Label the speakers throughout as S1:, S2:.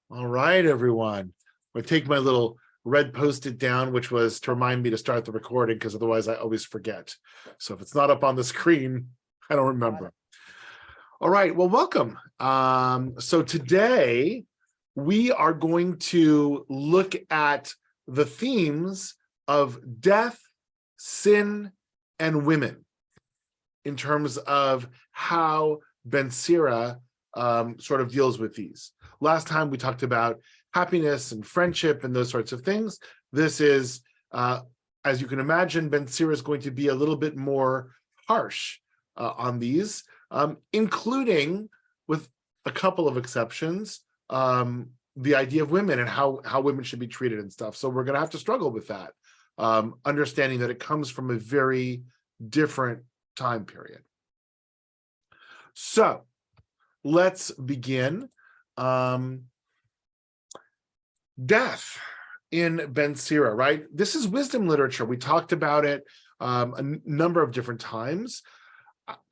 S1: All right, everyone. I take my little red Post-it down, which was to remind me to start the recording, because otherwise I always forget. So if it's not up on the screen, I don't remember. All right, well, welcome. So today we are going to look at the themes of death, sin, and women in terms of how Ben Sira sort of deals with these. Last time we talked about happiness and friendship and those sorts of things. This is, as you can imagine, Ben Sira is going to be a little bit more harsh on these, including, with a couple of exceptions, the idea of women and how women should be treated and stuff. So we're going to have to struggle with that, understanding that it comes from a very different time period. So let's begin. Death in Ben Sira, right? This is wisdom literature. We talked about it a number of different times.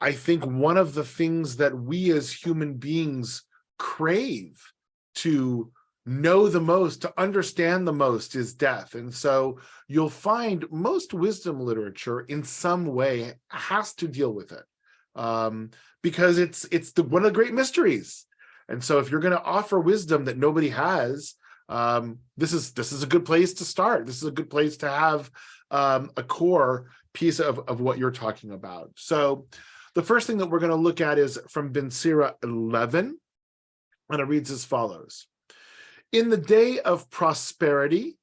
S1: I think one of the things that we as human beings crave to know the most, to understand the most, is death. And so you'll find most wisdom literature in some way has to deal with it, because it's one of the great mysteries. And so if you're going to offer wisdom that nobody has, this is a good place to start. This is a good place to have a core piece of what you're talking about. So the first thing that we're going to look at is from Ben Sira 11, and it reads as follows. In the day of prosperity,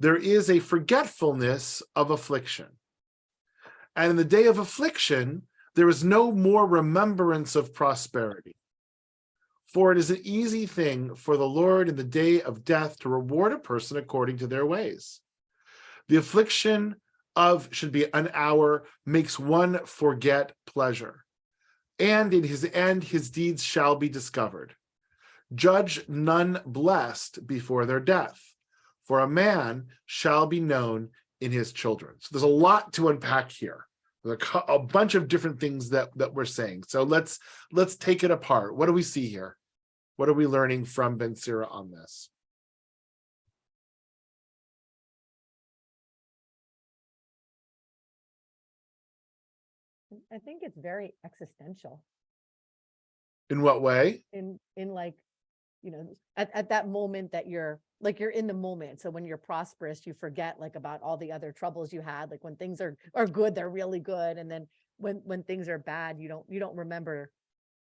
S1: there is a forgetfulness of affliction. And in the day of affliction, there is no more remembrance of prosperity. For it is an easy thing for the Lord in the day of death to reward a person according to their ways. The affliction of should be an hour makes one forget pleasure, and in his end his deeds shall be discovered. Judge none blessed before their death, for a man shall be known in his children. So there's a lot to unpack here. There's a bunch of different things that we're saying. So let's take it apart. What do we see here? What are we learning from Ben Sira on this?
S2: I think it's very existential.
S1: In what way?
S2: In like, at that moment that you're in the moment. So when you're prosperous, you forget like about all the other troubles you had. Like when things are good, they're really good. And then when things are bad, you don't remember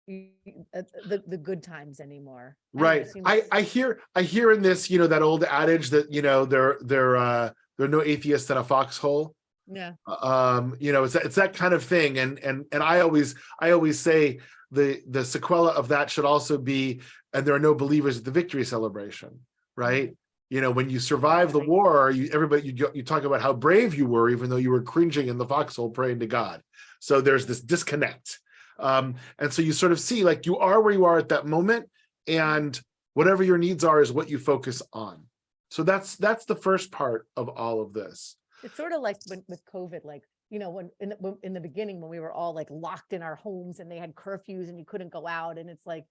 S2: the good times anymore.
S1: Right. I hear in this, that old adage that, there are no atheists in a foxhole.
S2: Yeah.
S1: It's that kind of thing. And I always say the sequela of that should also be, and there are no believers at the victory celebration, right? When you survive the war, you talk about how brave you were, even though you were cringing in the foxhole praying to God. So there's this disconnect. And so you sort of see, like, you are where you are at that moment, and whatever your needs are is what you focus on. So that's the first part of all of this.
S2: It's sort of like with COVID, like, when in the beginning, when we were all like locked in our homes and they had curfews and you couldn't go out, and it's like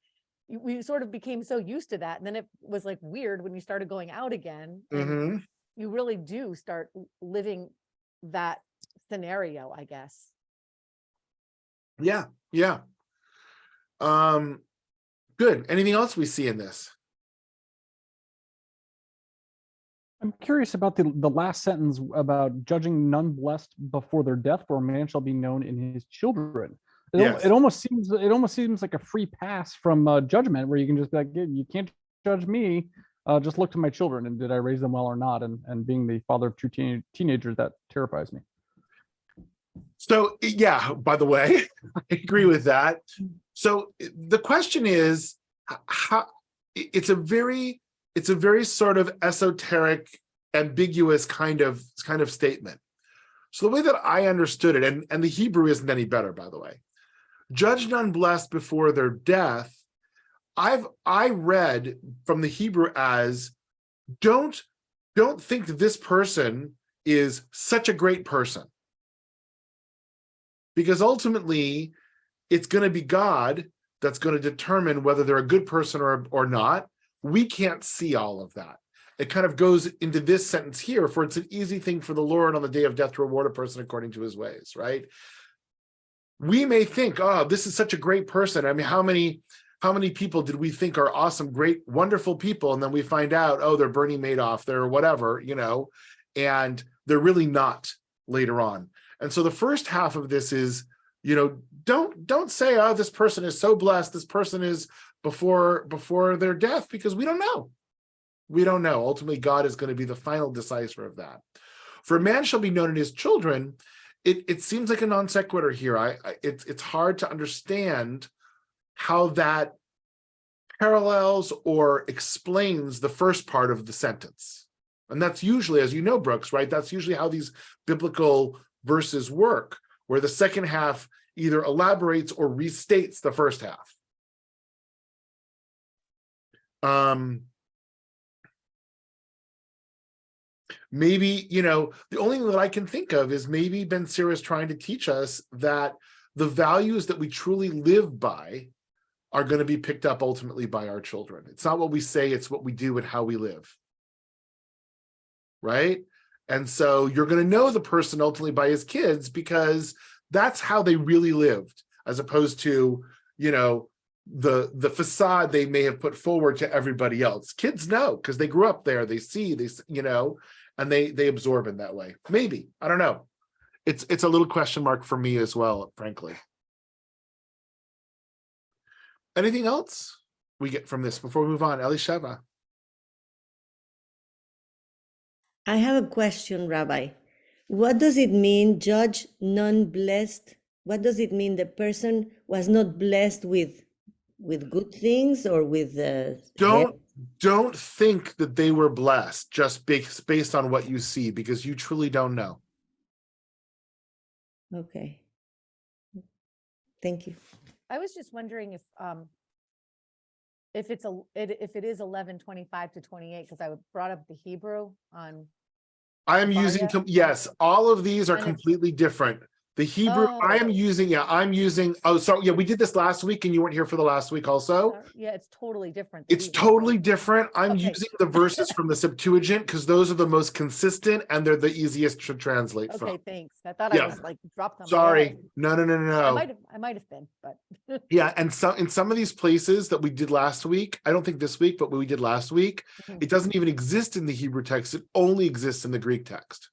S2: we sort of became so used to that, and then it was like weird when you started going out again. And you really do start living that scenario, I guess.
S1: Yeah. Good. Anything else we see in this?
S3: I'm curious about the last sentence about judging none blessed before their death, for a man shall be known in his children. It almost seems like a free pass from judgment, where you can just be like, you can't judge me, just look to my children, and did I raise them well or not? And being the father of two teenagers, that terrifies me.
S1: So yeah, by the way, I agree with that. So the question is, how it's a very sort of esoteric, ambiguous kind of statement. So the way that I understood it, and the Hebrew isn't any better, by the way, judge none blessed before their death, I read from the Hebrew as, don't think that this person is such a great person, because ultimately it's going to be God that's going to determine whether they're a good person or not, we can't see all of that. It kind of goes into this sentence here, for it's an easy thing for the Lord on the day of death to reward a person according to his ways, right? We may think, oh, this is such a great person. I mean, how many people did we think are awesome, great, wonderful people? And then we find out, oh, they're Bernie Madoff, they're whatever, and they're really not later on. And so the first half of this is, don't say, oh, this person is so blessed, this person is before their death, because we don't know. We don't know. Ultimately, God is going to be the final decisiver of that. For a man shall be known in his children, it seems like a non sequitur here. It's hard to understand how that parallels or explains the first part of the sentence. And that's usually, as you know, Brooks, right? That's usually how these biblical verses work, where the second half either elaborates or restates the first half. Maybe, the only thing that I can think of is maybe Ben Sira is trying to teach us that the values that we truly live by are going to be picked up ultimately by our children. It's not what we say, it's what we do and how we live. Right? And so you're going to know the person ultimately by his kids, because that's how they really lived, as opposed to, the facade they may have put forward to everybody else. Kids know, because they grew up there, they see, and they absorb in that way. Maybe, I don't know. It's a little question mark for me as well, frankly. Anything else we get from this before we move on? Elisheva.
S4: I have a question, Rabbi. What does it mean, judge none blessed? What does it mean the person was not blessed with good things or with
S1: Don't think that they were blessed just based on what you see, because you truly don't know.
S4: Okay. Thank you.
S2: I was just wondering if it is 11:25 to 28, because I brought up the Hebrew on.
S1: I am using, yes, all of these are
S2: And
S1: completely different. The Hebrew,
S2: Oh.
S1: I'm using, we did this last week and you weren't here for the last week also.
S2: Yeah, it's totally different. the
S1: It's
S2: Hebrew,
S1: totally
S2: right?
S1: different. I'm
S2: Okay.
S1: using the verses from the Septuagint because those are the most consistent and they're the easiest to translate from.
S2: Okay, thanks. I thought
S1: Yeah.
S2: I was like dropped on.
S1: Sorry. No.
S2: I might have been, but.
S1: Yeah, and in some of these places that we did last week, I don't think this week, but we did last week,
S2: Mhm.
S1: it doesn't even exist in the Hebrew text. It only exists in the Greek text.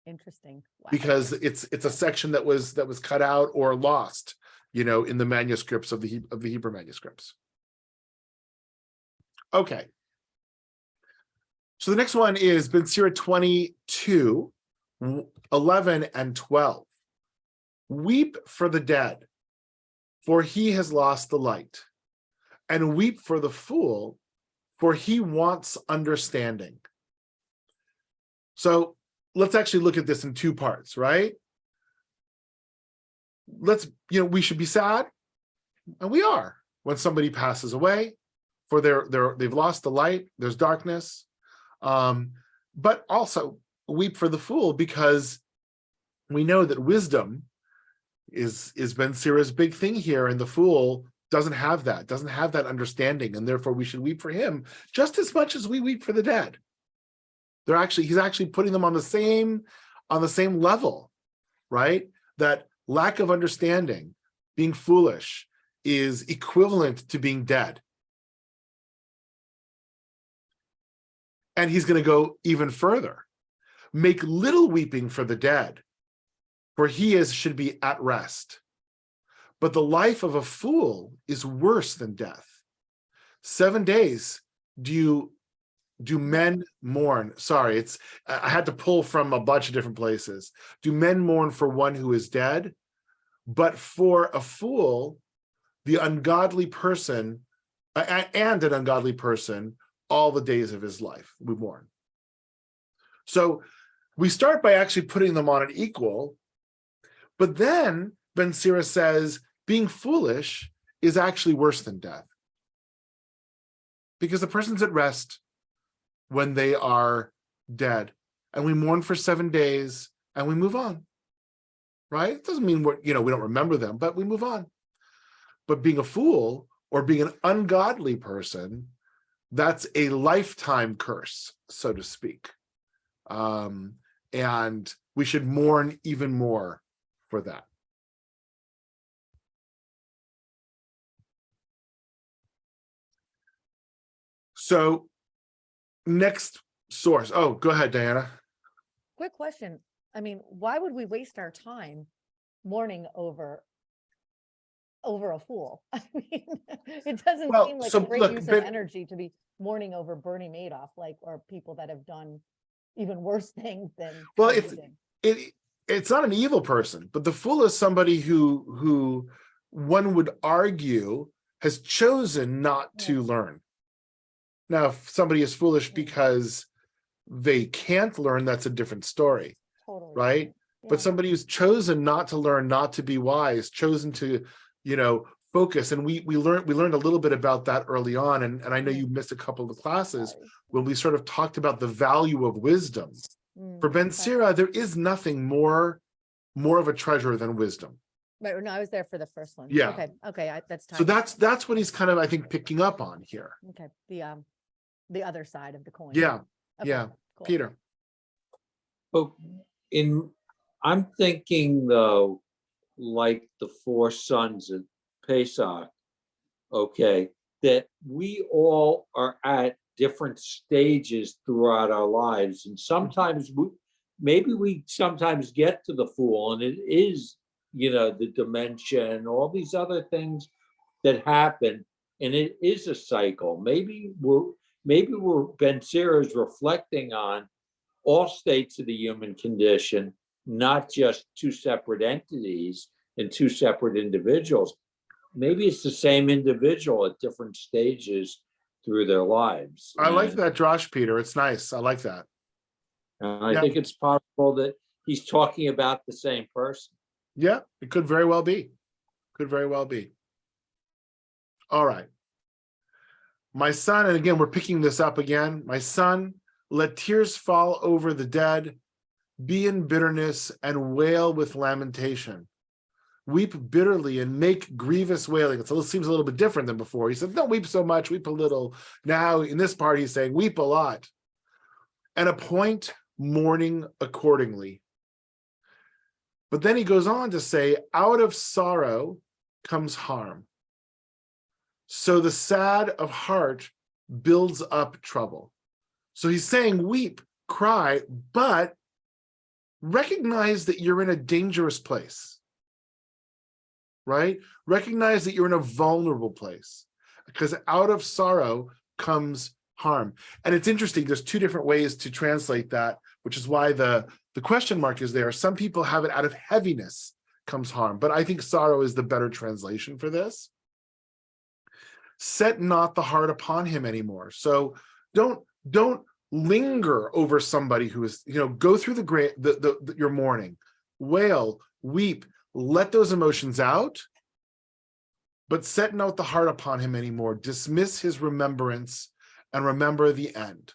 S2: Interesting. Wow.
S1: Because it's a section that was cut out or lost, in the manuscripts of the Hebrew manuscripts. Okay. So the next one is Ben Sira 22, 11 and 12. Weep for the dead, for he has lost the light, and weep for the fool, for he wants understanding. So let's actually look at this in two parts, right? We should be sad, and we are, when somebody passes away, for they've lost the light, there's darkness. But also weep for the fool, because we know that wisdom is Ben Sira's big thing here, and the fool doesn't have that understanding, and therefore we should weep for him just as much as we weep for the dead. He's actually putting them on the same level, right? That lack of understanding, being foolish, is equivalent to being dead. And he's going to go even further. Make little weeping for the dead, for he should be at rest. But the life of a fool is worse than death. 7 days do men mourn? Sorry, I had to pull from a bunch of different places. Do men mourn for one who is dead? But for a fool, the ungodly person, and an ungodly person, all the days of his life, we mourn. So we start by actually putting them on an equal, but then Ben Sira says being foolish is actually worse than death, because the person's at rest when they are dead, and we mourn for 7 days and we move on, right? It doesn't mean we don't remember them, but we move on. But being a fool or being an ungodly person that's a lifetime curse, so to speak. And we should mourn even more for that. So next source. Oh, go ahead, Diana.
S2: Quick question. I mean, why would we waste our time mourning over a fool? I mean, it doesn't
S1: Well,
S2: seem like
S1: so
S2: a great
S1: look,
S2: use
S1: but-
S2: of energy to be mourning over Bernie Madoff, like, or people that have done even worse things than
S1: Well,
S2: Trump did.
S1: it's not an evil person, but the fool is somebody who one would argue has chosen not to learn. Now, if somebody is foolish because they can't learn, that's a different story,
S2: Totally.
S1: right? But
S2: Yeah.
S1: somebody who's chosen not to learn, not to be wise, chosen to, focus. And we learned a little bit about that early on. And I know you missed a couple of the classes
S2: Sorry.
S1: when we sort of talked about the value of wisdom. For Ben
S2: Okay.
S1: Sira, there is nothing more of a treasure than wisdom.
S2: Right, no, I was there for the first one.
S1: Yeah.
S2: Okay, that's time.
S1: So that's what he's kind of, I think, picking up on here.
S2: Okay, the other side of the coin.
S1: Yeah,
S2: Okay,
S1: yeah.
S2: cool.
S1: Peter.
S5: But I'm thinking though, like the four sons of Pesach, okay, that we all are at different stages throughout our lives. And sometimes we sometimes get to the fool, and it is, the dementia and all these other things that happen. And it is a cycle. Maybe we're Ben Sira is reflecting on all states of the human condition, not just two separate entities and two separate individuals. Maybe it's the same individual at different stages through their lives.
S1: I like that, Josh, Peter. It's nice. I like that.
S5: And I think it's possible that he's talking about the same person.
S1: Yeah, it could very well be. Could very well be. All right. My son, and again, we're picking this up again. My son, let tears fall over the dead, be in bitterness and wail with lamentation. Weep bitterly and make grievous wailing. It seems a little bit different than before. He said, don't weep so much, weep a little. Now, in this part, he's saying, weep a lot. And appoint mourning accordingly. But then he goes on to say, out of sorrow comes harm. So the sad of heart builds up trouble. So he's saying, weep, cry, but recognize that you're in a dangerous place, right? Recognize that you're in a vulnerable place, because out of sorrow comes harm. And it's interesting, there's two different ways to translate that, which is why the question mark is there. Some people have it out of heaviness comes harm, but I think sorrow is the better translation for this. Set not the heart upon him anymore. So don't linger over somebody who is, go through your mourning, wail, weep, let those emotions out, but set not the heart upon him anymore. Dismiss his remembrance and remember the end.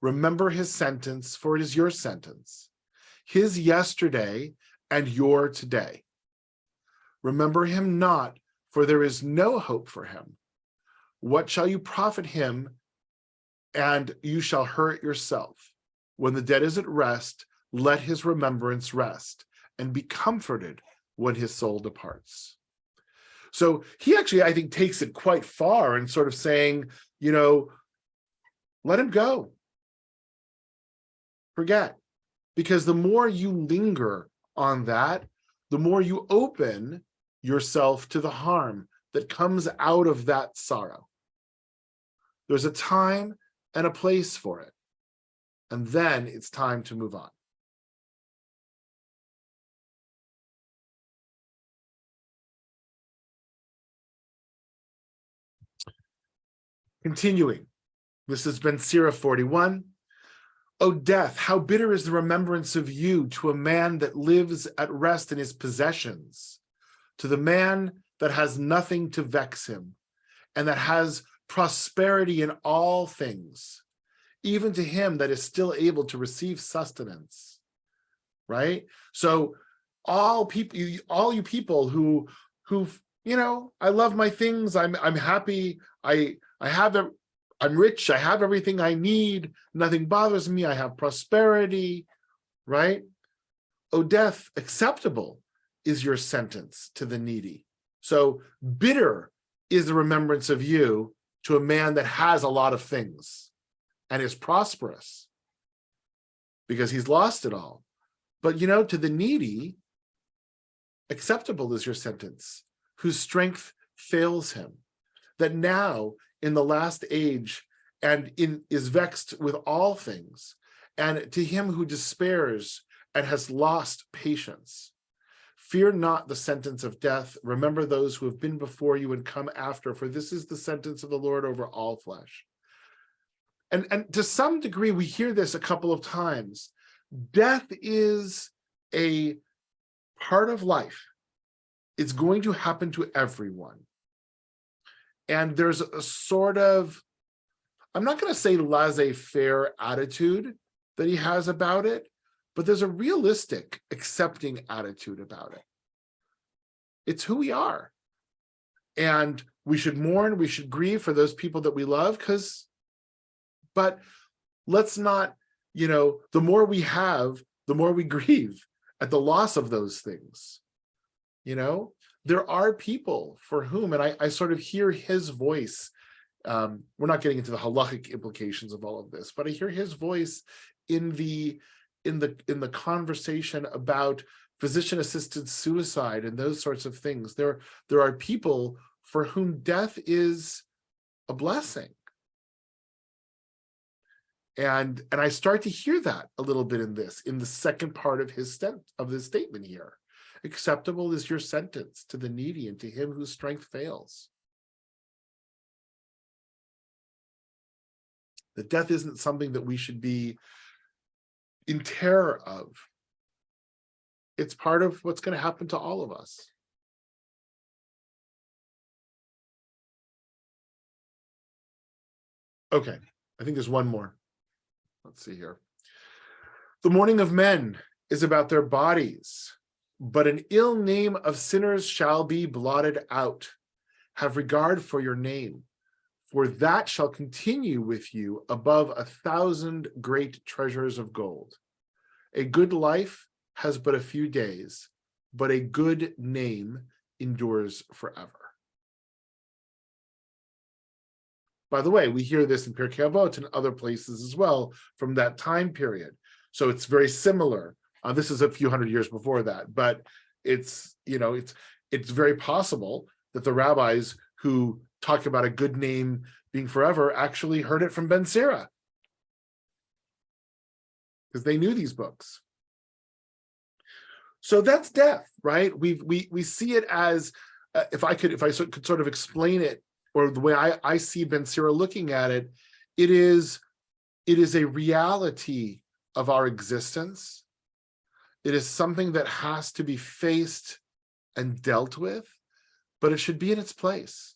S1: Remember his sentence, for it is your sentence, his yesterday and your today. Remember him not, for there is no hope for him. What shall you profit him? And you shall hurt yourself. When the dead is at rest, let his remembrance rest, and be comforted when his soul departs. So he actually, I think, takes it quite far and sort of saying, let him go. Forget. Because the more you linger on that, the more you open yourself to the harm that comes out of that sorrow. There's a time and a place for it. And then it's time to move on. Continuing, this has been Sira 41. O death, how bitter is the remembrance of you to a man that lives at rest in his possessions, to the man that has nothing to vex him, and that has prosperity in all things, even to him that is still able to receive sustenance, right? So all you people who I love my things, I'm happy, I have I'm rich, I have everything I need, nothing bothers me, I have prosperity, right? O death, acceptable is your sentence to the needy. So bitter is the remembrance of you to a man that has a lot of things and is prosperous because he's lost it all. But to the needy, acceptable is your sentence, whose strength fails him, that now in the last age and is vexed with all things, and to him who despairs and has lost patience, fear not the sentence of death. Remember those who have been before you and come after, for this is the sentence of the Lord over all flesh. And to some degree, we hear this a couple of times. Death is a part of life. It's going to happen to everyone. And there's a sort of, I'm not going to say laissez-faire attitude that he has about it, but there's a realistic, accepting attitude about it. It's who we are. And we should mourn, we should grieve for those people that we love, but let's not, the more we have, the more we grieve at the loss of those things. There are people for whom, and I sort of hear his voice. We're not getting into the halachic implications of all of this, but I hear his voice in the conversation about physician-assisted suicide and those sorts of things. There are people for whom death is a blessing. And I start to hear that a little bit in the second part of his statement here. Acceptable is your sentence to the needy and to him whose strength fails. That death isn't something that we should be in terror of. It's part of what's going to happen to all of us. Okay, I think there's one more. Let's see here. The mourning of men is about their bodies, but an ill name of sinners shall be blotted out. Have regard for your name, for that shall continue with you above 1,000 great treasures of gold. A good life has but a few days, but a good name endures forever. By the way, we hear this in Pirkei Avot and other places as well from that time period. So it's very similar. This is a few hundred years before that, but it's very possible that the rabbis who talk about a good name being forever actually heard it from Ben Sira, because they knew these books. So that's death, right? We see it as, if I could sort of explain it, or the way I see Ben Sira looking at it, it is a reality of our existence. It is something that has to be faced and dealt with, but it should be in its place.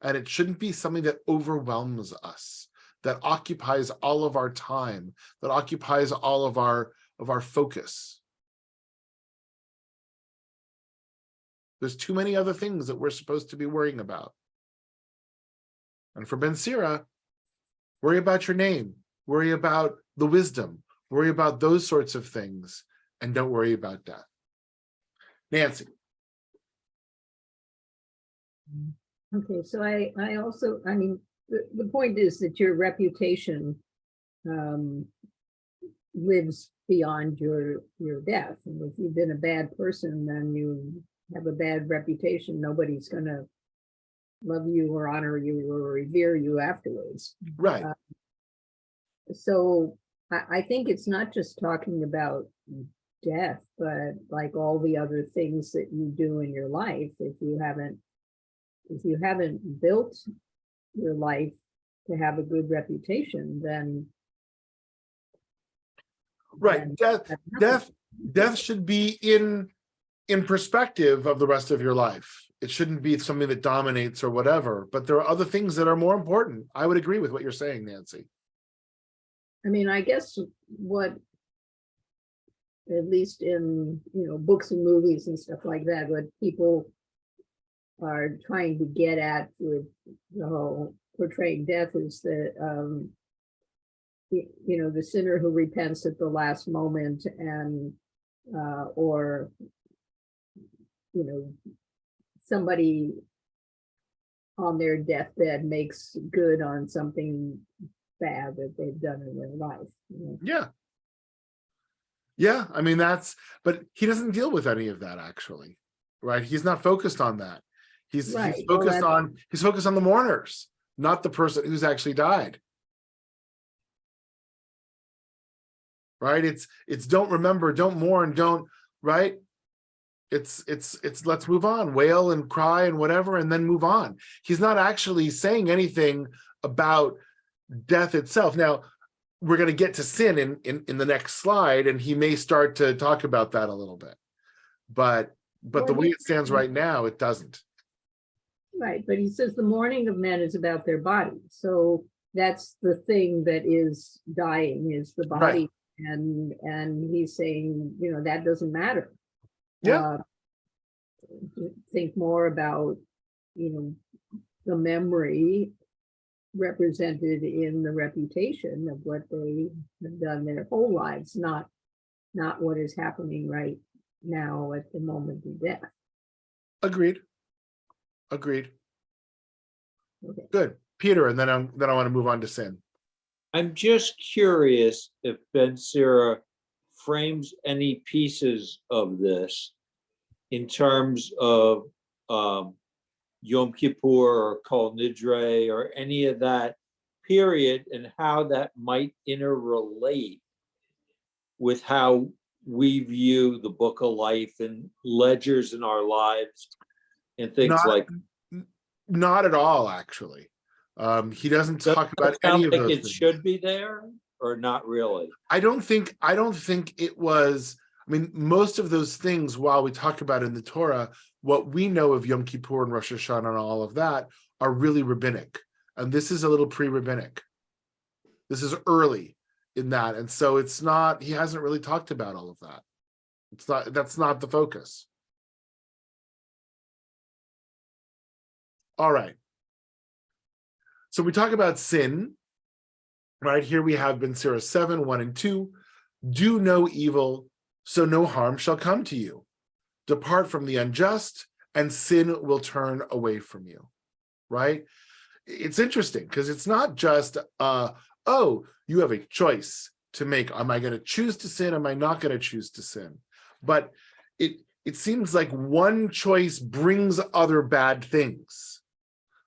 S1: And it shouldn't be something that overwhelms us, that occupies all of our time, that occupies all of our focus. There's too many other things that we're supposed to be worrying about. And for Ben Sira, worry about your name, worry about the wisdom, worry about those sorts of things, and don't worry about death. Nancy.
S6: Okay, so I also, the point is that your reputation lives beyond your death. And if you've been a bad person, then you have a bad reputation. Nobody's going to love you or honor you or revere you afterwards.
S1: Right.
S6: So I think it's not just talking about death, but like all the other things that you do in your life. If you haven't built your life to have a good reputation, then
S1: right. Death should be in perspective of the rest of your life. It shouldn't be something that dominates or whatever, but there are other things that are more important. I would agree with what you're saying, Nancy.
S6: I guess what, at least in, books and movies and stuff like that, what people are trying to get at with the whole portraying death is that, the sinner who repents at the last moment and, or, somebody on their deathbed makes good on something bad that they've done in their life.
S1: Yeah. Yeah, I mean, but he doesn't deal with any of that actually, right? He's not focused on that. He's
S6: Right.
S1: focused on the mourners, not the person who's actually died. Right? It's don't remember, don't mourn, don't, right? It's let's move on, wail and cry and whatever, and then move on. He's not actually saying anything about death itself. Now, we're going to get to sin in the next slide, and he may start to talk about that a little bit. But the way it stands right now, it doesn't.
S6: Right, but he says the mourning of men is about their body. So that's the thing that is dying, is the body.
S1: Right.
S6: And he's saying, that doesn't matter.
S1: Yeah.
S6: Think more about, the memory represented in the reputation of what they have done their whole lives, not what is happening right now at the moment of death.
S1: Agreed. Okay. Good. Peter, and then I want to move on to sin.
S5: I'm just curious if Ben Sira frames any pieces of this in terms of Yom Kippur or Kol Nidre or any of that period, and how that might interrelate with how we view the Book of Life and ledgers in our lives and things
S1: not at all, actually. He doesn't talk about any of those things.
S5: It should be there, or not really?
S1: I don't think it was. I mean, most of those things, while we talk about in the Torah, what we know of Yom Kippur and Rosh Hashanah and all of that are really rabbinic. And this is a little pre-rabbinic. This is early in that. And so it's not, he hasn't really talked about all of that. That's not the focus. All right. So we talk about sin, right? Here we have Ben Sira 7, 1 and 2. Do no evil, so no harm shall come to you. Depart from the unjust, and sin will turn away from you, right? It's interesting because it's not just, you have a choice to make. Am I going to choose to sin? Am I not going to choose to sin? But it seems like one choice brings other bad things,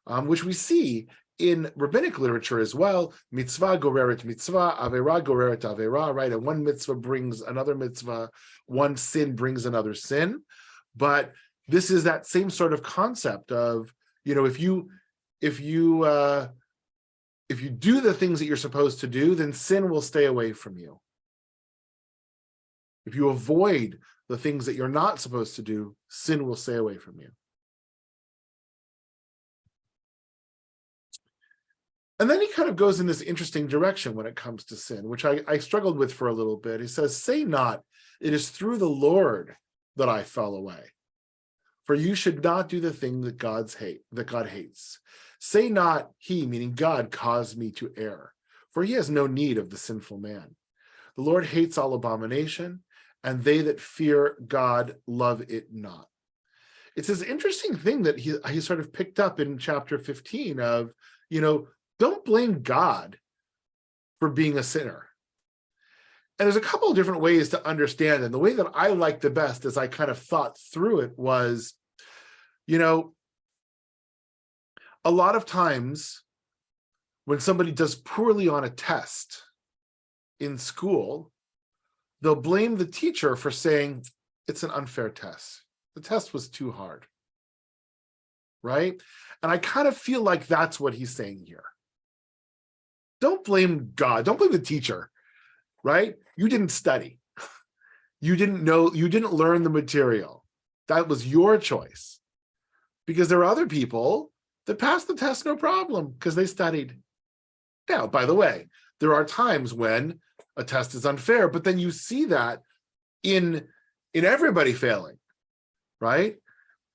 S1: which we see in rabbinic literature as well. Mitzvah goreret mitzvah, avera goreret avera, right? And one mitzvah brings another mitzvah, one sin brings another sin. But this is that same sort of concept of, if you do the things that you're supposed to do, then sin will stay away from you. If you avoid the things that you're not supposed to do, sin will stay away from you. And then he kind of goes in this interesting direction when it comes to sin, which I struggled with for a little bit. He says, say not, it is through the Lord that I fell away. For you should not do the thing that God hates. Say not, he, meaning God, caused me to err, for he has no need of the sinful man. The Lord hates all abomination, and they that fear God love it not. It's this interesting thing that he sort of picked up in chapter 15 of, don't blame God for being a sinner. And there's a couple of different ways to understand it. And the way that I liked the best as I kind of thought through it was, a lot of times when somebody does poorly on a test in school, they'll blame the teacher for saying, it's an unfair test. The test was too hard, right? And I kind of feel like that's what he's saying here. Don't blame God. Don't blame the teacher, right? You didn't study. You didn't know, you didn't learn the material. That was your choice. Because there are other people that passed the test no problem because they studied. Now, by the way, there are times when a test is unfair, but then you see that in everybody failing, right?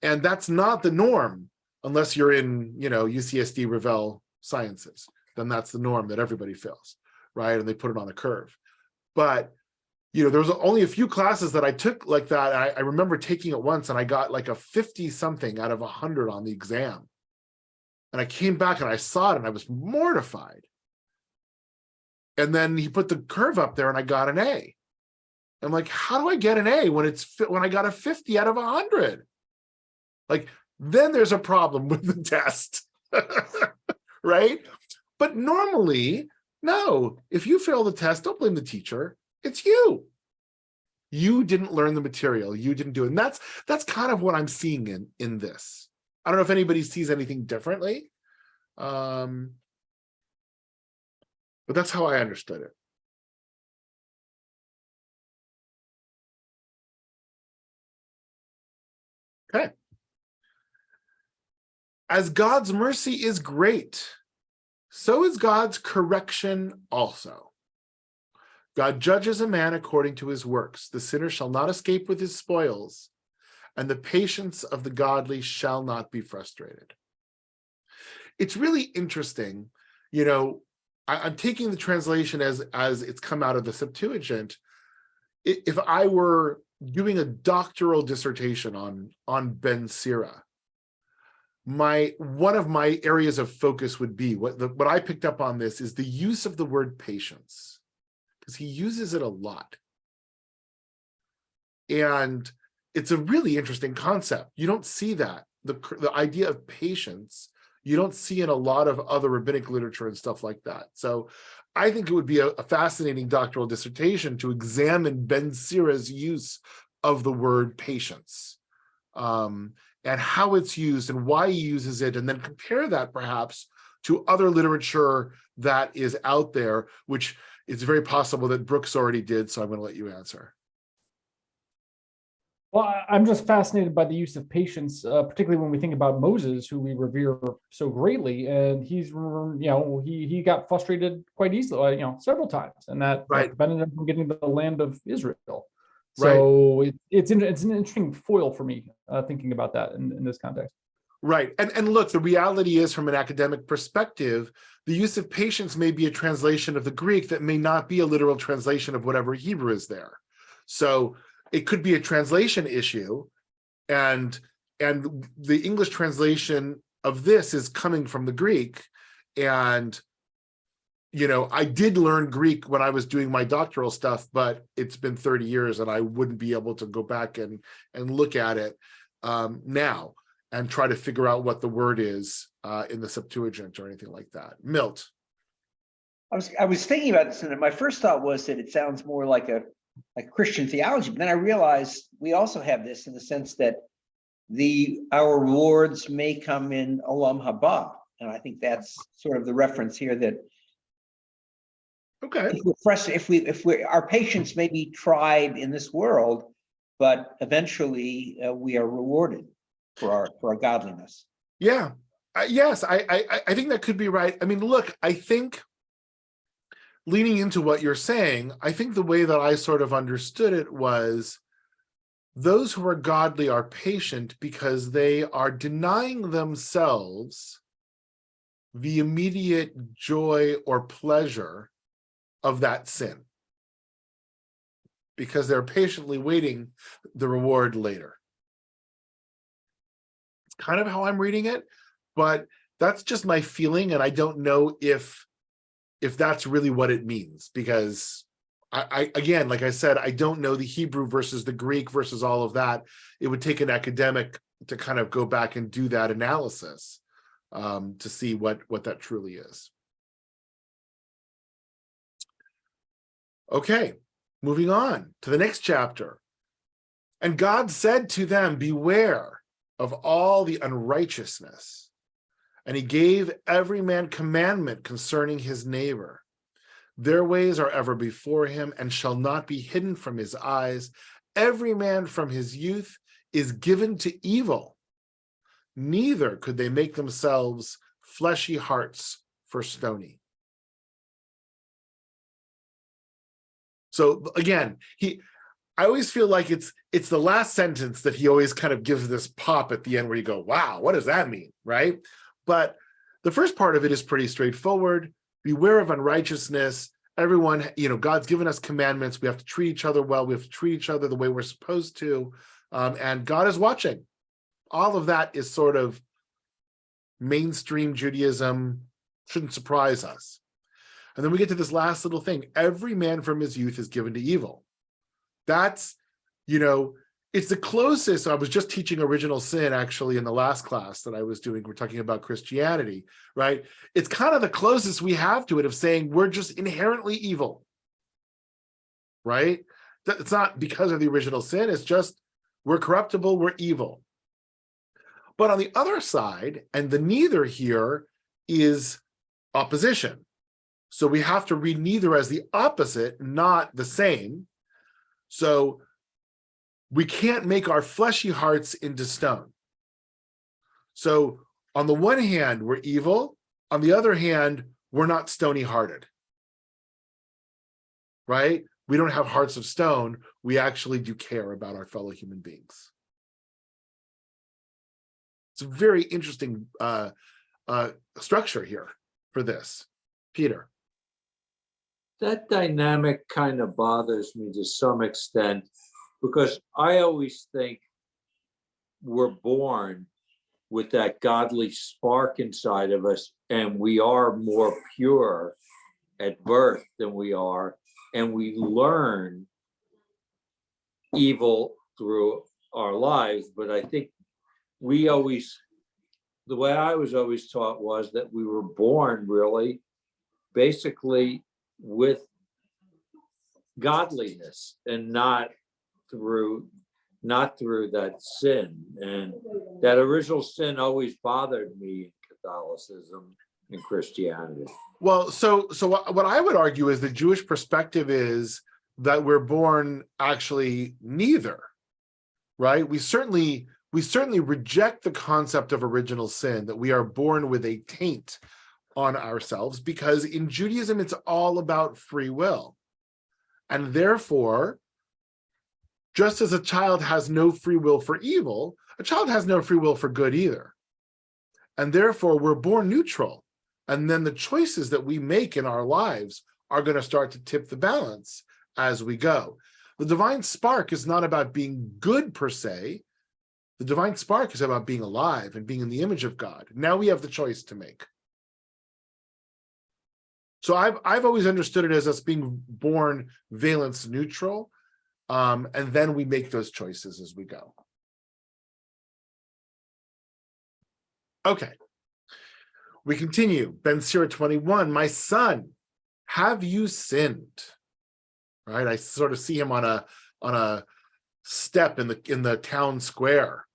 S1: And that's not the norm unless you're in, UCSD Revell sciences, then that's the norm that everybody fails, right? And they put it on a curve. But there was only a few classes that I took like that. I remember taking it once and I got like a 50 something out of 100 on the exam. And I came back and I saw it and I was mortified. And then he put the curve up there and I got an A. I'm like, how do I get an A when I got a 50 out of 100? Like, then there's a problem with the test, right? But normally, no, if you fail the test, don't blame the teacher. It's you. You didn't learn the material. You didn't do it. And that's kind of what I'm seeing in this. I don't know if anybody sees anything differently. But that's how I understood it. Okay. As God's mercy is great, so is God's correction also. God judges a man according to his works. The sinner shall not escape with his spoils, and the patience of the godly shall not be frustrated. It's really interesting, I'm taking the translation as it's come out of the Septuagint. If I were doing a doctoral dissertation on Ben Sira, one of my areas of focus would be what I picked up on this is the use of the word patience, because he uses it a lot. And it's a really interesting concept. You don't see that. The idea of patience, you don't see in a lot of other rabbinic literature and stuff like that. So I think it would be a fascinating doctoral dissertation to examine Ben Sira's use of the word patience, and how it's used and why he uses it, and then compare that perhaps to other literature that is out there, which it's very possible that Brooks already did, so I'm going to let you answer.
S3: Well, I'm just fascinated by the use of patience, particularly when we think about Moses, who we revere so greatly, and he got frustrated quite easily, several times, and that prevented him from getting the land of Israel. So it's an interesting foil for me, thinking about that in this context.
S1: Right. And look, the reality is, from an academic perspective, the use of patience may be a translation of the Greek that may not be a literal translation of whatever Hebrew is there. So it could be a translation issue, and the English translation of this is coming from the Greek. And I did learn Greek when I was doing my doctoral stuff, but it's been 30 years and I wouldn't be able to go back and look at it now and try to figure out what the word is in the Septuagint or anything like that. Milt.
S7: I was thinking about this, and my first thought was that it sounds more like Christian theology, but then I realized we also have this in the sense that our rewards may come in Olam Haba, and I think that's sort of the reference here that if our patience may be tried in this world, but eventually we are rewarded for our godliness.
S1: Yeah. Yes, I think that could be right. I mean, look, I think, leaning into what you're saying, I think the way that I sort of understood it was, those who are godly are patient because they are denying themselves the immediate joy or pleasure of that sin, because they're patiently waiting the reward later. It's kind of how I'm reading it, but that's just my feeling, and I don't know if that's really what it means, because I again, like I said, I don't know the Hebrew versus the Greek versus all of that. It would take an academic to kind of go back and do that analysis to see what that truly is. Okay, moving on to the next chapter. And God said to them, beware of all the unrighteousness. And he gave every man commandment concerning his neighbor. Their ways are ever before him and shall not be hidden from his eyes. Every man from his youth is given to evil. Neither could they make themselves fleshy hearts for stony. So again, I always feel like it's the last sentence that he always kind of gives this pop at the end where you go, wow, what does that mean, right? But The first part of it is pretty straightforward. Beware of unrighteousness. Everyone, God's given us commandments. We have to treat each other well. We have to treat each other the way we're supposed to. And God is watching. All of that is sort of mainstream Judaism, shouldn't surprise us. And then we get to this last little thing. Every man from his youth is given to evil. That's, it's the closest. I was just teaching original sin actually in the last class that I was doing. We're talking about Christianity, right? It's kind of the closest we have to it of saying we're just inherently evil, right? It's not because of the original sin. It's just we're corruptible, we're evil. But on the other side, and the neither here is opposition. So we have to read neither as the opposite, not the same. So we can't make our fleshy hearts into stone. So on the one hand, we're evil. On the other hand, we're not stony-hearted, right? We don't have hearts of stone. We actually do care about our fellow human beings. It's a very interesting structure here for this. Peter.
S5: That dynamic kind of bothers me to some extent, because I always think we're born with that godly spark inside of us, and we are more pure at birth than we are, and we learn evil through our lives. But I think the way I was always taught was that we were born really basically with godliness and not through that sin. And that original sin always bothered me in Catholicism and Christianity.
S1: Well, so what I would argue is the Jewish perspective is that we're born actually neither, right? We certainly reject the concept of original sin, that we are born with a taint on ourselves, because in Judaism, it's all about free will. And therefore, just as a child has no free will for evil, a child has no free will for good either. And therefore, we're born neutral. And then the choices that we make in our lives are going to start to tip the balance as we go. The divine spark is not about being good per se. The divine spark is about being alive and being in the image of God. Now we have the choice to make. So I've always understood it as us being born valence neutral, and then we make those choices as we go. Okay, we continue. Ben Sira 21, my son, have you sinned? Right, I sort of see him on a step in the town square.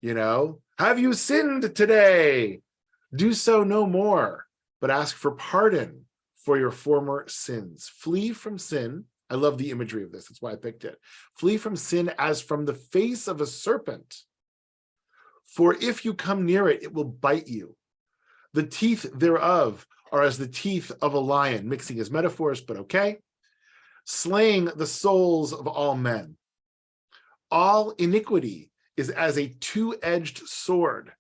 S1: Have you sinned today? Do so no more, but ask for pardon for your former sins. Flee from sin. I love the imagery of this. That's why I picked it. Flee from sin as from the face of a serpent. For if you come near it, it will bite you. The teeth thereof are as the teeth of a lion, mixing his metaphors, but okay. Slaying the souls of all men. All iniquity is as a two-edged sword.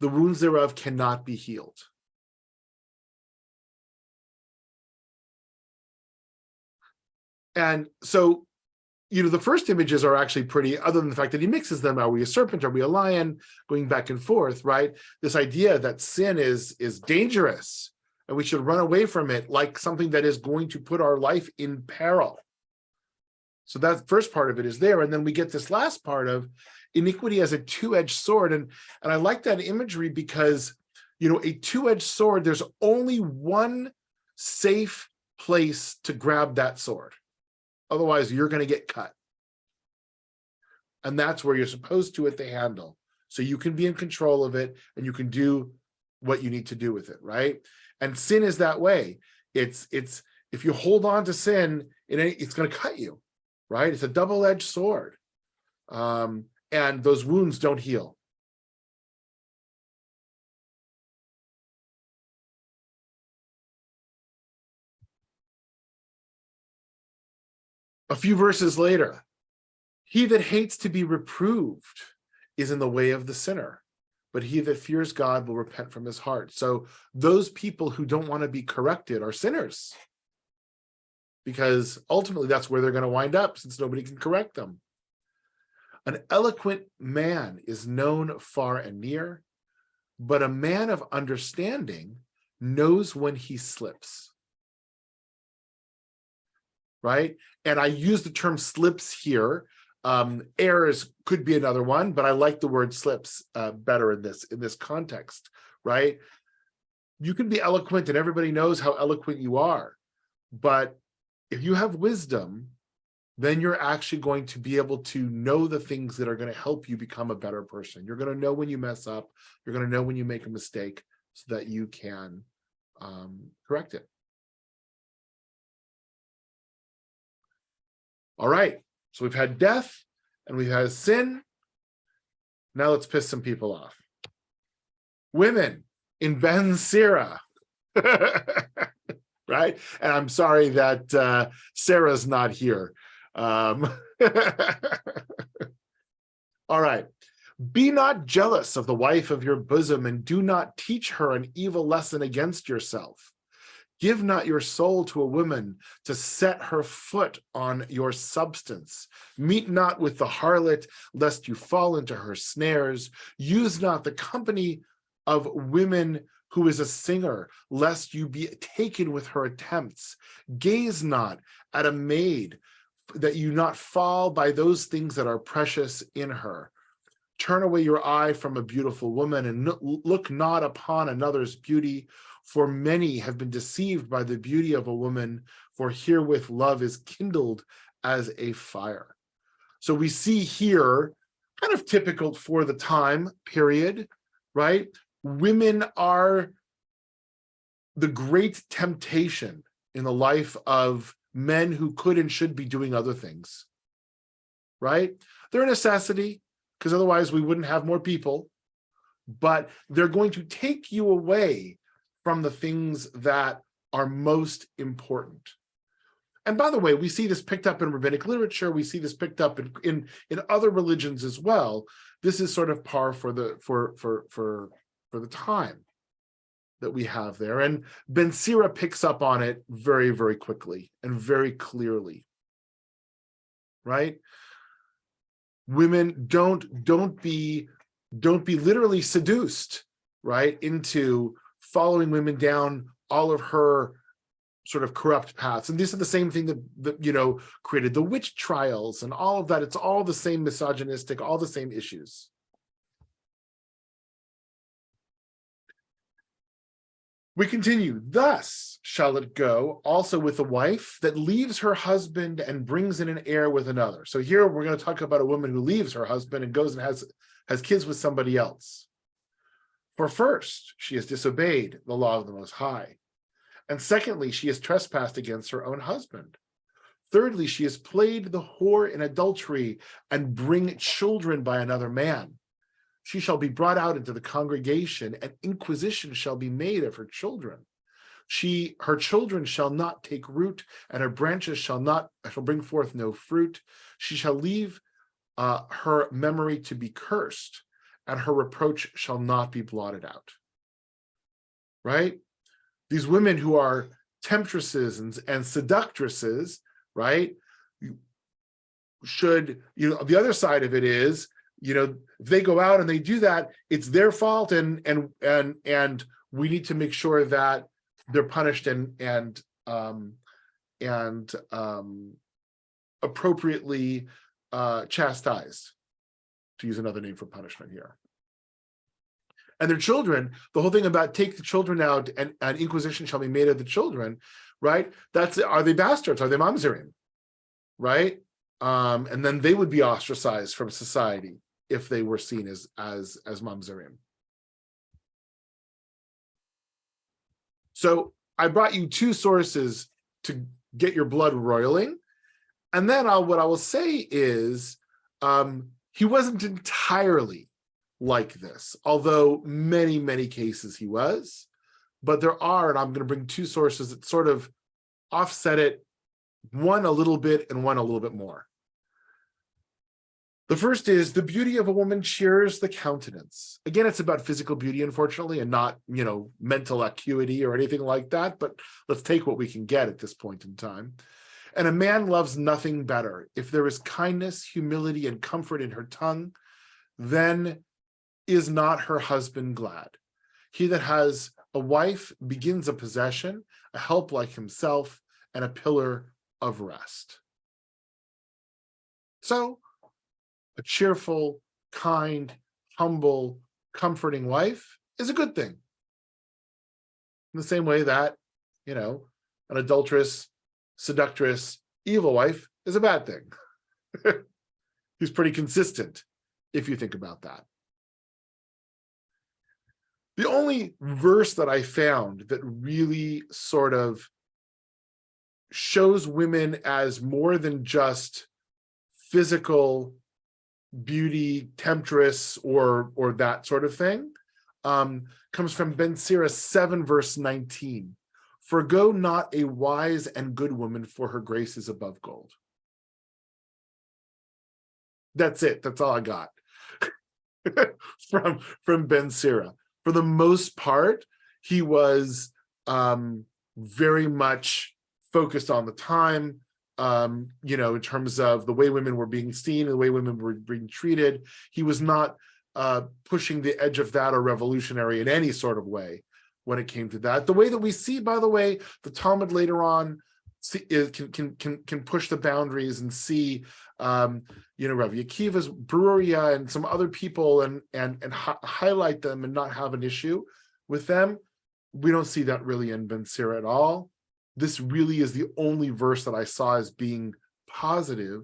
S1: The wounds thereof cannot be healed. And so, the first images are actually pretty, other than the fact that he mixes them. Are we a serpent? Are we a lion? Going back and forth, right? This idea that sin is dangerous and we should run away from it like something that is going to put our life in peril. So that first part of it is there. And then we get this last part of iniquity as a two-edged sword. And I like that imagery because, a two-edged sword, there's only one safe place to grab that sword. Otherwise, you're going to get cut. And that's where you're supposed to at the handle. So you can be in control of it and you can do what you need to do with it, right? And sin is that way. It's if you hold on to sin, it's going to cut you, right? It's a double-edged sword. And those wounds don't heal. A few verses later, he that hates to be reproved is in the way of the sinner, but he that fears God will repent from his heart. So those people who don't want to be corrected are sinners, because ultimately that's where they're going to wind up, since nobody can correct them. An eloquent man is known far and near, but a man of understanding knows when he slips. Right? And I use the term slips here. Errors could be another one, but I like the word slips better in this context, right? You can be eloquent and everybody knows how eloquent you are, but if you have wisdom, then you're actually going to be able to know the things that are going to help you become a better person. You're going to know when you mess up. You're going to know when you make a mistake so that you can correct it. All right, so we've had death and we've had sin. Now let's piss some people off. Women in Ben Sira. Right? And I'm sorry that Sarah's not here. All right. Be not jealous of the wife of your bosom, and do not teach her an evil lesson against yourself. Give not your soul to a woman to set her foot on your substance. Meet not with the harlot, lest you fall into her snares. Use not the company of women who is a singer, lest you be taken with her attempts. Gaze not at a maid, that you not fall by those things that are precious in her. Turn away your eye from a beautiful woman, and look not upon another's beauty, for many have been deceived by the beauty of a woman, for herewith love is kindled as a fire. So we see here, kind of typical for the time period, right? Women are the great temptation in the life of men who could and should be doing other things, right? They're a necessity, because otherwise we wouldn't have more people, but they're going to take you away from the things that are most important. And by the way, we see this picked up in rabbinic literature. We see this picked up in other religions as well. This is sort of par for the time that we have there. And Ben Sira picks up on it very, very quickly and very clearly, right? Women don't be literally seduced, right, into following women down all of her sort of corrupt paths. And these are the same thing that created the witch trials and all of that. It's all the same misogynistic, all the same issues. We continue. Thus shall it go also with a wife that leaves her husband and brings in an heir with another. So here we're going to talk about a woman who leaves her husband and goes and has kids with somebody else. For first, she has disobeyed the law of the Most High. And secondly, she has trespassed against her own husband. Thirdly, she has played the whore in adultery and bring children by another man. She shall be brought out into the congregation, and inquisition shall be made of her children. Her children shall not take root, and her branches shall bring forth no fruit. She shall leave her memory to be cursed, and her reproach shall not be blotted out. Right? These women who are temptresses and seductresses, right? Should, the other side of it is, if they go out and they do that, it's their fault, and we need to make sure that they're punished and appropriately chastised, to use another name for punishment here. And their children, the whole thing about take the children out and inquisition shall be made of the children, right? Are they bastards? Are they mamzerim? Right? And then they would be ostracized from society if they were seen as mamzerim. So I brought you two sources to get your blood roiling. And then what I will say is he wasn't entirely like this, although many, many cases he was. But there are, and I'm going to bring two sources that sort of offset it, one a little bit and one a little bit more. The first is the beauty of a woman cheers the countenance. Again, it's about physical beauty, unfortunately, and not, mental acuity or anything like that. But let's take what we can get at this point in time. And a man loves nothing better. If there is kindness, humility, and comfort in her tongue, then is not her husband glad. He that has a wife begins a possession, a help like himself, and a pillar of rest. So, a cheerful, kind, humble, comforting wife is a good thing. In the same way that, an adulterous, seductress, evil wife is a bad thing. He's pretty consistent if you think about that. The only verse that I found that really sort of shows women as more than just physical beauty, temptress, or that sort of thing, comes from Ben Sira 7, verse 19. Forgo not a wise and good woman, for her grace is above gold. That's it. That's all I got from Ben Sira. For the most part, he was very much focused on the time, in terms of the way women were being seen and the way women were being treated. He was not pushing the edge of that or revolutionary in any sort of way when it came to that. The way that we see, by the way, the Talmud later on can push the boundaries and see, Rabbi Akiva's Bruria and some other people and highlight them and not have an issue with them. We don't see that really in Ben Sira at all. This really is the only verse that I saw as being positive,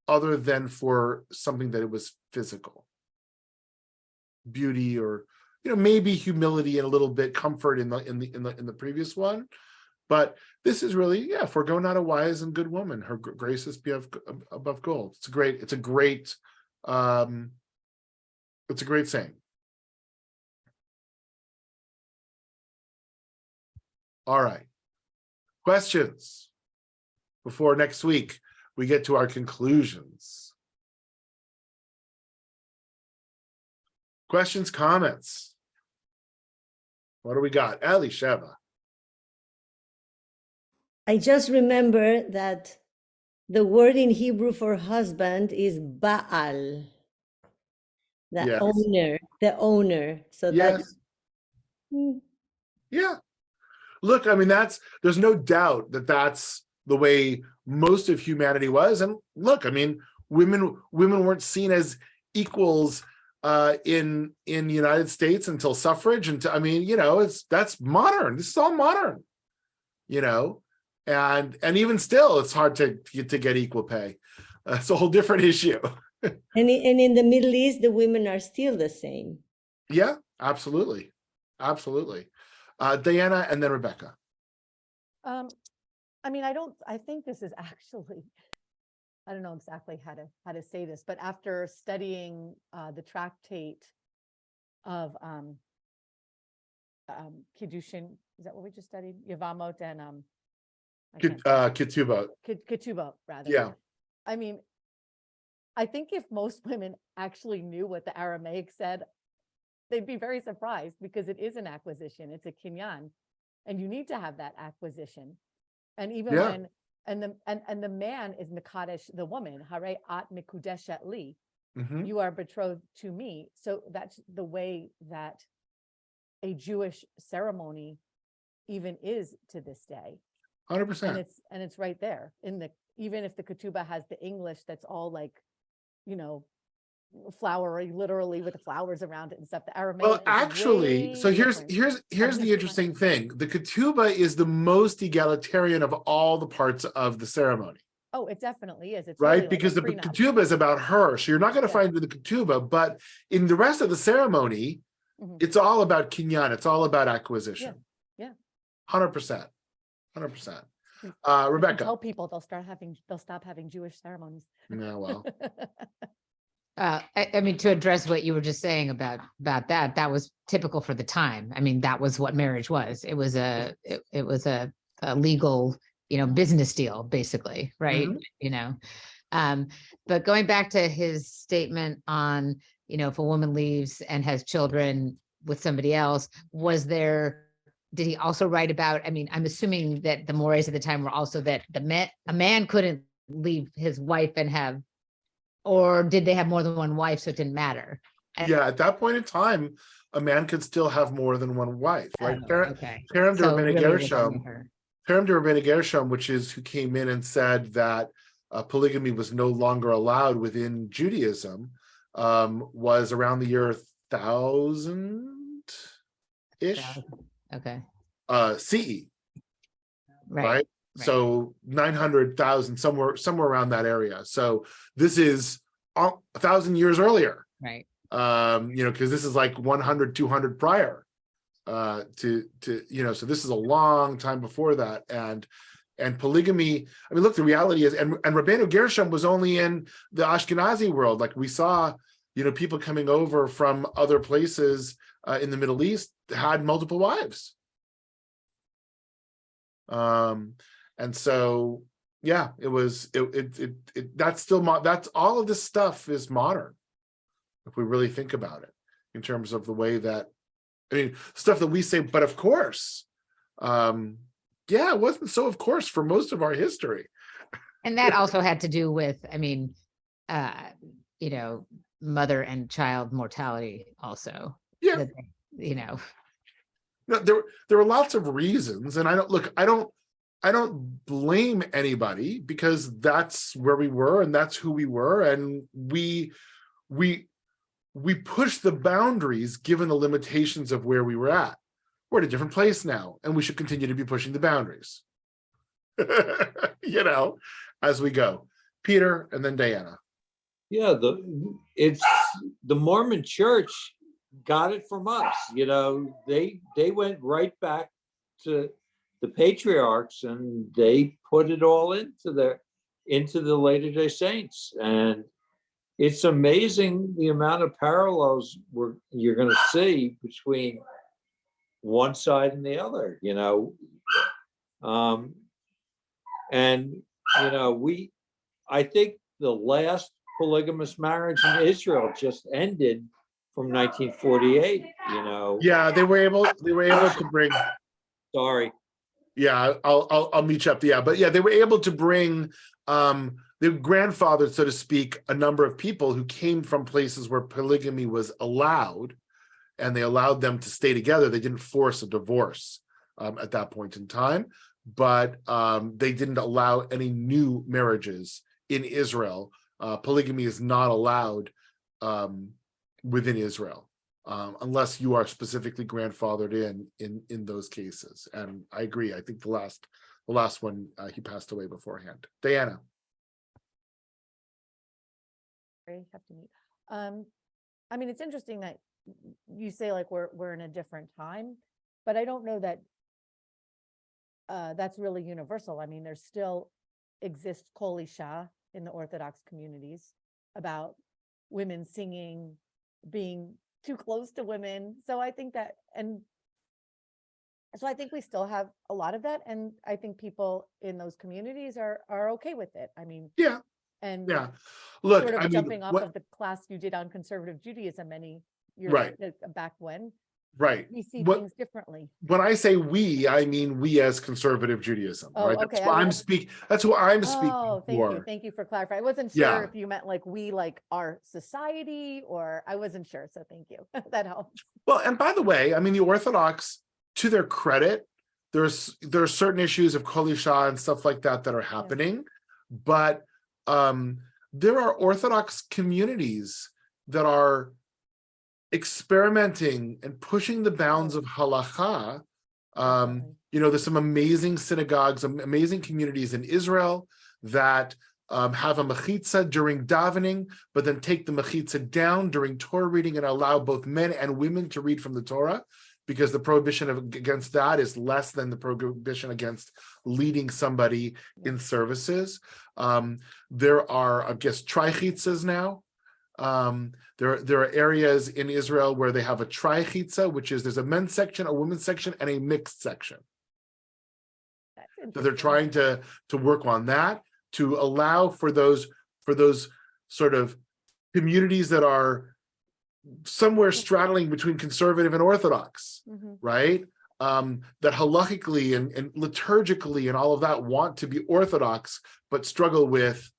S1: other than for something that it was physical, beauty, or maybe humility and a little bit comfort in the previous one. But this is really, forgo not a wise and good woman, her grace is above gold. It's a great saying. All right. Questions before next week we get to our conclusions? Questions, comments? What do we got? Elisheva.
S4: I just remember that the word in Hebrew for husband is Baal,
S1: Yes.
S4: the owner. So
S1: Yes. Yeah. Look, I mean, there's no doubt that that's the way most of humanity was. And look, I mean, women weren't seen as equals in the United States until suffrage. That's modern. This is all modern, and even still, it's hard to get equal pay. It's a whole different issue.
S4: And in the Middle East, the women are still the same.
S1: Yeah, absolutely. Diana and then Rebecca.
S2: I think this is actually, I don't know exactly how to say this, but after studying the tractate of Kiddushin, is that what we just studied? Yevamot and
S1: Ketubot.
S2: Ketubot, rather.
S1: Yeah.
S2: I mean, I think if most women actually knew what the Aramaic said, they'd be very surprised, because it is an acquisition. It's a kinyan, and you need to have that acquisition. And even when the man is mekadesh the woman, hare at mikudeshet li, you are betrothed to me. So that's the way that a Jewish ceremony even is to this day.
S1: 100%.
S2: And it's right there even if the ketubah has the English that's all like, flowery, literally with the flowers around it and stuff. The Aramaic.
S1: Well, actually, so here's the interesting thing. The ketubah is the most egalitarian of all the parts of the ceremony.
S2: Oh, it definitely is. It's
S1: right,
S2: really like
S1: because the
S2: prenup.
S1: ketubah is about her, so you're not going to find the ketubah. But in the rest of the ceremony, it's all about kinyan. It's all about acquisition.
S2: Yeah.
S1: 100%. Rebecca.
S2: Tell people they'll stop having Jewish ceremonies.
S1: Yeah, well.
S8: To address what you were just saying about that was typical for the time. I mean, that was what marriage was. It was a legal, business deal, basically, right? But going back to his statement on, if a woman leaves and has children with somebody else, did he also write about, I'm assuming that the mores at the time were also that a man couldn't leave his wife and have, or did they have more than one wife, so it didn't matter?
S1: Yeah, at that point in time, a man could still have more than one wife, right?
S8: Okay.
S1: Parem de
S8: So
S1: Rabbinic
S8: really it was only
S1: Gershom,
S8: her.
S1: Parem de Rabbinic Gershom, which is who came in and said that polygamy was no longer allowed within Judaism, was around the year 1000-ish
S8: Okay.
S1: CE,
S8: Right.
S1: right? So 900,000, somewhere around that area. So this is 1,000 years earlier.
S8: Right.
S1: Because this is like 100, 200 prior so this is a long time before that. And polygamy, look, the reality is, and Rabbeinu Gershom was only in the Ashkenazi world. Like we saw, people coming over from other places in the Middle East had multiple wives. And so, yeah, it was, that's still, that's all of this stuff is modern, if we really think about it, in terms of the way that, stuff that we say, but of course, it wasn't so of course for most of our history.
S8: And that also had to do with, mother and child mortality also.
S1: Yeah. No, there were lots of reasons, and I don't blame anybody, because that's where we were and that's who we were, and we pushed the boundaries given the limitations of where we were at. We're at a different place now, and we should continue to be pushing the boundaries, as we go. Peter, and then Diana.
S5: Yeah, it's the Mormon Church got it from us. They went right back to the patriarchs, and they put it all into the Latter Day Saints. And it's amazing the amount of parallels you're going to see between one side and the other, I think the last polygamous marriage in Israel just ended from 1948,
S1: Yeah, they were able to bring.
S5: Sorry.
S1: Yeah, I'll meet you up. Yeah, but yeah, they were able to bring their grandfather, so to speak, a number of people who came from places where polygamy was allowed, and they allowed them to stay together. They didn't force a divorce at that point in time, but they didn't allow any new marriages in Israel. Polygamy is not allowed within Israel unless you are specifically grandfathered in those cases. And I agree. I think the last one he passed away beforehand. Diana.
S2: Have to meet. It's interesting that you say like we're in a different time, but I don't know that that's really universal. There still exists Kol Isha in the Orthodox communities about women singing, being too close to women. So I think that, and so I think we still have a lot of that, and I think people in those communities are okay with it.
S1: Yeah.
S2: And
S1: yeah, look,
S2: sort of jumping off of the class you did on conservative Judaism many years back when,
S1: right,
S2: we see things differently.
S1: When I say we, I mean we as conservative Judaism.
S2: Oh,
S1: right?
S2: okay.
S1: That's who I'm speaking
S2: Oh, thank
S1: for.
S2: you. Thank you for clarifying. I wasn't sure if you meant like we, like our society, or I wasn't sure. So thank you. That helps.
S1: Well, and by the way, the Orthodox, to their credit, there are certain issues of Kol Isha and stuff like that are happening, but there are Orthodox communities that are experimenting and pushing the bounds of halakha. There's some amazing synagogues, amazing communities in Israel that have a mechitza during davening, but then take the mechitza down during Torah reading and allow both men and women to read from the Torah, because the prohibition against that is less than the prohibition against leading somebody in services. There are, I guess, trichitzas now. There are areas in Israel where they have a trichitza, which is there's a men's section, a women's section, and a mixed section. So they're trying to work on that, to allow for those for those sort of communities that are somewhere straddling between conservative and Orthodox,
S2: Mhm.
S1: right? That halakhically and liturgically and all of that want to be Orthodox, but struggle with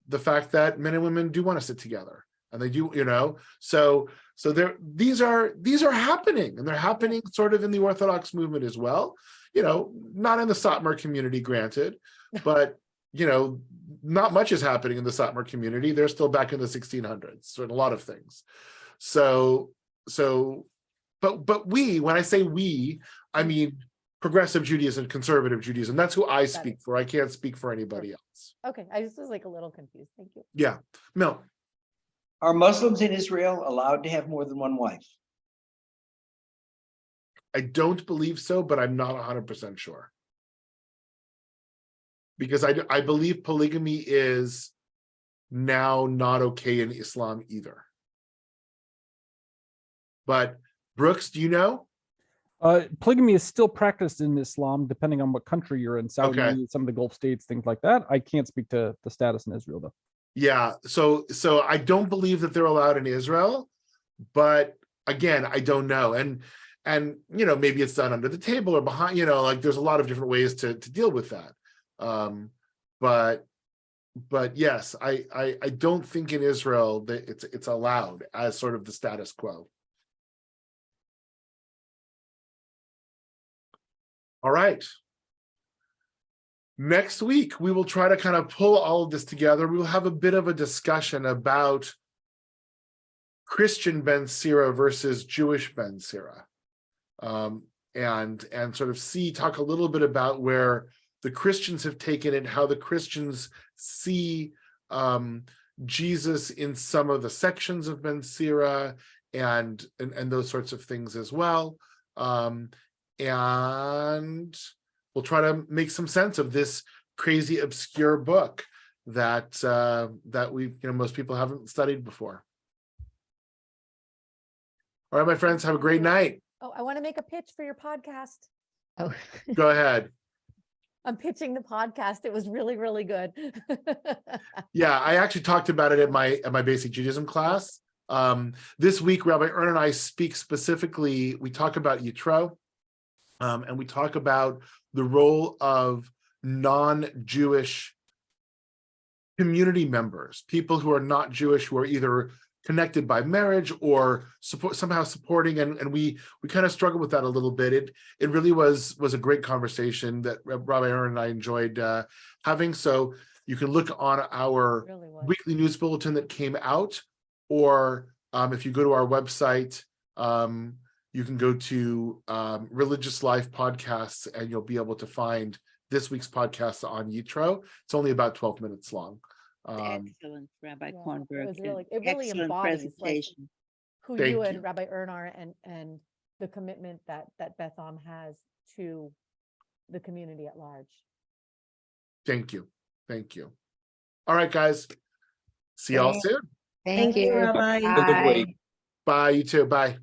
S1: the fact that men and women do want to sit together, and they do, so these are happening, and they're happening sort of in the Orthodox movement as well, not in the Satmar community, granted, but not much is happening in the Satmar community. They're still back in the 1600s, so in a lot of things. But when I say we, I mean progressive Judaism, conservative Judaism. That's who I speak for. I can't speak for anybody else.
S2: Okay, I just was like a little confused. Thank you.
S1: Yeah, Mil.
S7: Are Muslims in Israel allowed to have more than one wife?
S1: I don't believe so, but I'm not 100% sure. Because I believe polygamy is now not okay in Islam either. But Brooks, do you know?
S3: Polygamy is still practiced in Islam, depending on what country you're in. Saudi, some of the Gulf states, things like that. I can't speak to the status in Israel, though.
S1: Yeah, so I don't believe that they're allowed in Israel, but again, I don't know. And maybe it's done under the table or behind, like there's a lot of different ways to deal with that. But yes, I don't think in Israel that it's allowed as sort of the status quo. All right. Next week, we will try to kind of pull all of this together. We will have a bit of a discussion about Christian Ben Sira versus Jewish Ben Sira. And sort of talk a little bit about where the Christians have taken it, how the Christians see Jesus in some of the sections of Ben Sira and those sorts of things as well. And we'll try to make some sense of this crazy, obscure book that we, most people haven't studied before. All right, my friends, have a great night.
S2: Oh, I want to make a pitch for your podcast.
S8: Oh,
S1: Go ahead.
S2: I'm pitching the podcast. It was really, really good.
S1: Yeah, I actually talked about it at my basic Judaism class. This week, Rabbi Ern and I speak specifically, we talk about Yitro, and we talk about the role of non-Jewish community members, people who are not Jewish, who are either connected by marriage or somehow supporting, and we kind of struggle with that a little bit. It really was a great conversation that Rabbi Aaron and I enjoyed having. So you can look on our weekly news bulletin that came out, or if you go to our website, you can go to Religious Life Podcasts, and you'll be able to find this week's podcast on Yitro. It's only about 12 minutes long.
S9: Excellent, Rabbi Kornberg.
S2: It really embodies who
S1: Thank
S2: you
S1: you.
S2: and Rabbi Ern are, and the commitment that Betham has to the community at large.
S1: Thank you. All right, guys. See y'all soon.
S8: thank you.
S4: Rabbi.
S5: Have a good week.
S1: Bye, you too. Bye.